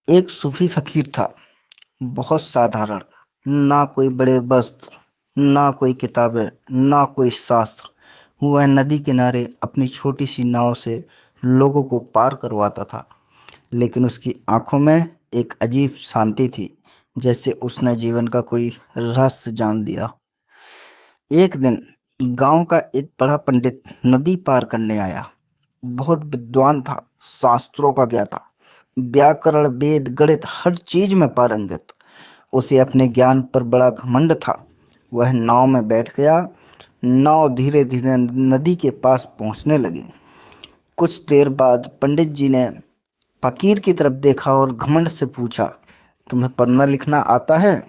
एक सूफी फकीर था, बहुत साधारण। ना कोई बड़े वस्त्र, ना कोई किताबें, ना कोई शास्त्र। वह नदी किनारे अपनी छोटी सी नाव से लोगों को पार करवाता था। लेकिन उसकी आंखों में एक अजीब शांति थी, जैसे उसने जीवन का कोई रहस्य जान लिया। एक दिन गांव का एक बड़ा पंडित नदी पार करने आया। बहुत विद्वान था, शास्त्रों का ज्ञाता, व्याकरण, वेद, गणित, हर चीज में पारंगत। उसे अपने ज्ञान पर बड़ा घमंड था। वह नाव में बैठ गया। नाव धीरे धीरे नदी के पास पहुंचने लगी। कुछ देर बाद पंडित जी ने फकीर की तरफ देखा और घमंड से पूछा, तुम्हें पढ़ना लिखना आता है?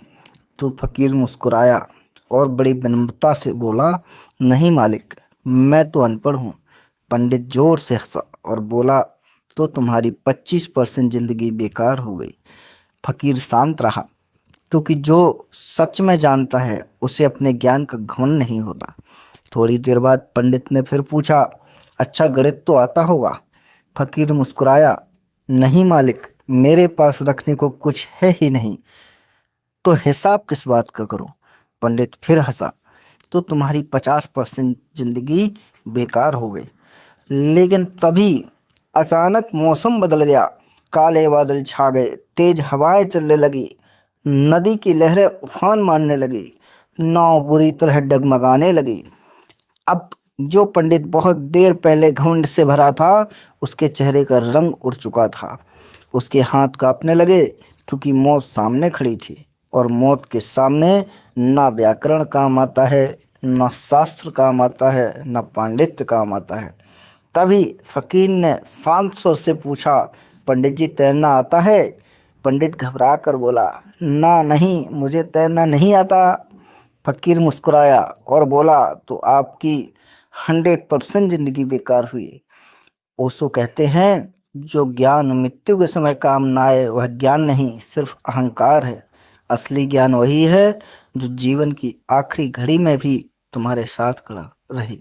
तो फकीर मुस्कुराया और बड़ी विनम्रता से बोला, नहीं मालिक, मैं तो अनपढ़ हूँ। पंडित जोर से हंसा और बोला, तो तुम्हारी 25% जिंदगी बेकार हो गई। फकीर शांत रहा, क्योंकि जो सच में जानता है उसे अपने ज्ञान का घमंड नहीं होता। थोड़ी देर बाद पंडित ने फिर पूछा, अच्छा, गणित तो आता होगा? फकीर मुस्कुराया, नहीं मालिक, मेरे पास रखने को कुछ है ही नहीं, तो हिसाब किस बात का करूं? पंडित फिर हंसा, तो तुम्हारी 50% जिंदगी बेकार हो गई। लेकिन तभी अचानक मौसम बदल गया। काले बादल छा गए, तेज हवाएं चलने लगी, नदी की लहरें उफान मारने लगी, नाव बुरी तरह डगमगाने लगी। अब जो पंडित बहुत देर पहले घमंड से भरा था, उसके चेहरे का रंग उड़ चुका था। उसके हाथ कांपने लगे, क्योंकि मौत सामने खड़ी थी। और मौत के सामने ना व्याकरण काम आता है, ना शास्त्र काम आता है, ना पांडित्य काम आता है। तभी फकीर ने शांत स्वर से पूछा, पंडित जी, तैरना आता है? पंडित घबरा कर बोला, ना नहीं, मुझे तैरना नहीं आता। फकीर मुस्कुराया और बोला, तो आपकी 100% जिंदगी बेकार हुई। ओशो कहते हैं, जो ज्ञान मृत्यु के समय काम ना आए वह ज्ञान नहीं, सिर्फ अहंकार है। असली ज्ञान वही है जो जीवन की आखिरी घड़ी में भी तुम्हारे साथ खड़ा रहे।